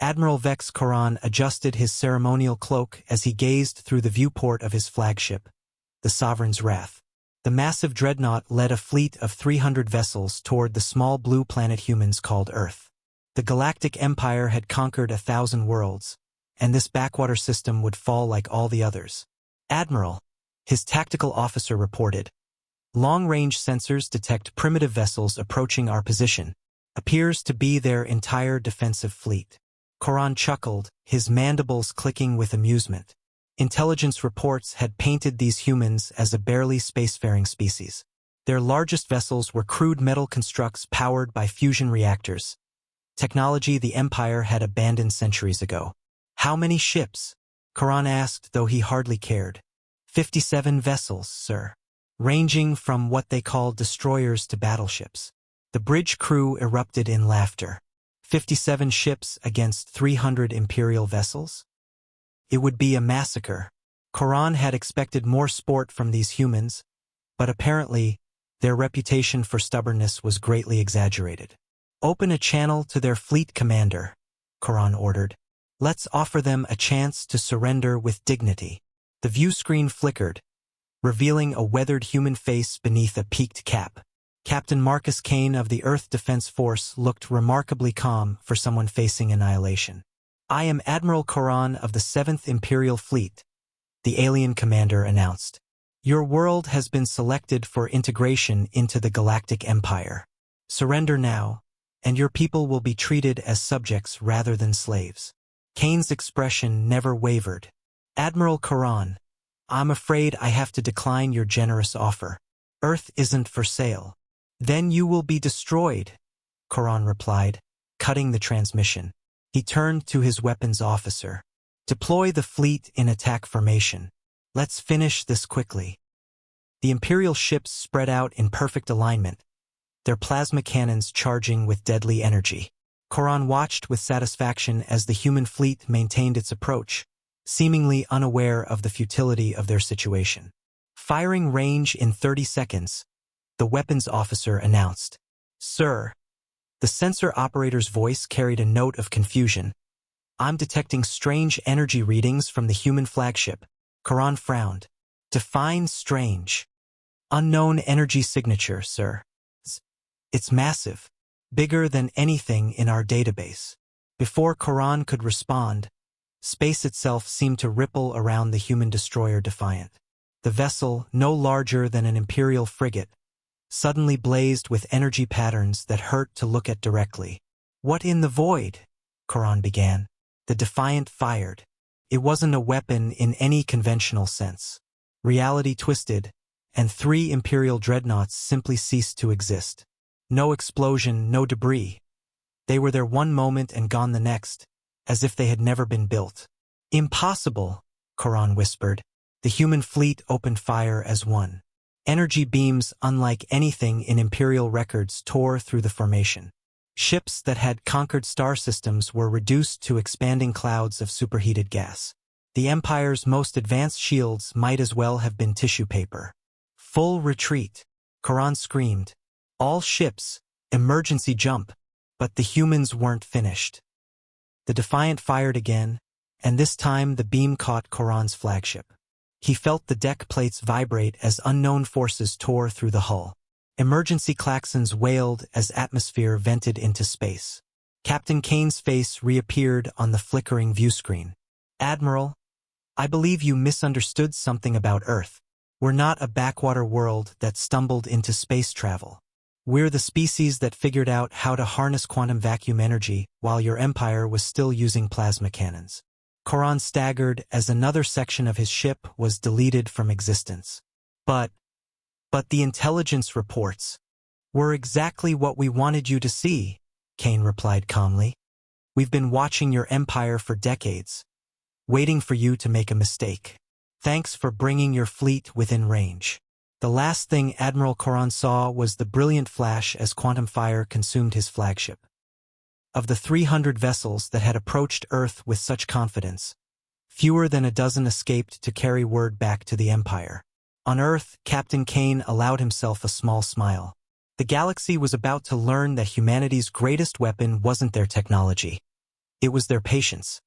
Admiral Vex Koran adjusted his ceremonial cloak as he gazed through the viewport of his flagship, the Sovereign's Wrath. The massive dreadnought led a fleet of 300 vessels toward the small blue planet humans called Earth. The Galactic Empire had conquered 1,000 worlds, and this backwater system would fall like all the others. Admiral, his tactical officer reported, long-range sensors detect primitive vessels approaching our position. Appears to be their entire defensive fleet. Koran chuckled, his mandibles clicking with amusement. Intelligence reports had painted these humans as a barely spacefaring species. Their largest vessels were crude metal constructs powered by fusion reactors, technology the Empire had abandoned centuries ago. How many ships? Koran asked, though he hardly cared. 57 vessels, sir. Ranging from what they call destroyers to battleships. The bridge crew erupted in laughter. 57 ships against 300 Imperial vessels? It would be a massacre. Koran had expected more sport from these humans, but apparently, their reputation for stubbornness was greatly exaggerated. Open a channel to their fleet commander, Koran ordered. Let's offer them a chance to surrender with dignity. The view screen flickered, revealing a weathered human face beneath a peaked cap. Captain Marcus Kane of the Earth Defense Force looked remarkably calm for someone facing annihilation. I am Admiral Koran of the 7th Imperial Fleet, the alien commander announced. Your world has been selected for integration into the Galactic Empire. Surrender now, and your people will be treated as subjects rather than slaves. Kane's expression never wavered. Admiral Koran, I'm afraid I have to decline your generous offer. Earth isn't for sale. Then you will be destroyed, Koran replied, cutting the transmission. He turned to his weapons officer. Deploy the fleet in attack formation. Let's finish this quickly. The Imperial ships spread out in perfect alignment, their plasma cannons charging with deadly energy. Koran watched with satisfaction as the human fleet maintained its approach, seemingly unaware of the futility of their situation. Firing range in 30 seconds, the weapons officer announced. Sir, the sensor operator's voice carried a note of confusion. I'm detecting strange energy readings from the human flagship. Koran frowned. Define strange. Unknown energy signature, sir. It's massive. Bigger than anything in our database. Before Koran could respond, space itself seemed to ripple around the human destroyer Defiant. The vessel, no larger than an Imperial frigate, suddenly blazed with energy patterns that hurt to look at directly. What in the void? Koran began. The Defiant fired. It wasn't a weapon in any conventional sense. Reality twisted, and 3 Imperial dreadnoughts simply ceased to exist. No explosion, no debris. They were there one moment and gone the next, as if they had never been built. Impossible, Koran whispered. The human fleet opened fire as one. Energy beams unlike anything in Imperial records tore through the formation. Ships that had conquered star systems were reduced to expanding clouds of superheated gas. The Empire's most advanced shields might as well have been tissue paper. Full retreat, Koran screamed. All ships, emergency jump, but the humans weren't finished. The Defiant fired again, and this time the beam caught Koran's flagship. He felt the deck plates vibrate as unknown forces tore through the hull. Emergency klaxons wailed as atmosphere vented into space. Captain Kane's face reappeared on the flickering viewscreen. Admiral, I believe you misunderstood something about Earth. We're not a backwater world that stumbled into space travel. We're the species that figured out how to harness quantum vacuum energy while your empire was still using plasma cannons. Koran staggered as another section of his ship was deleted from existence. But the intelligence reports were exactly what we wanted you to see, Kane replied calmly. We've been watching your empire for decades, waiting for you to make a mistake. Thanks for bringing your fleet within range. The last thing Admiral Koran saw was the brilliant flash as quantum fire consumed his flagship. Of the 300 vessels that had approached Earth with such confidence, fewer than a dozen escaped to carry word back to the Empire. On Earth, Captain Kane allowed himself a small smile. The galaxy was about to learn that humanity's greatest weapon wasn't their technology, It was their patience.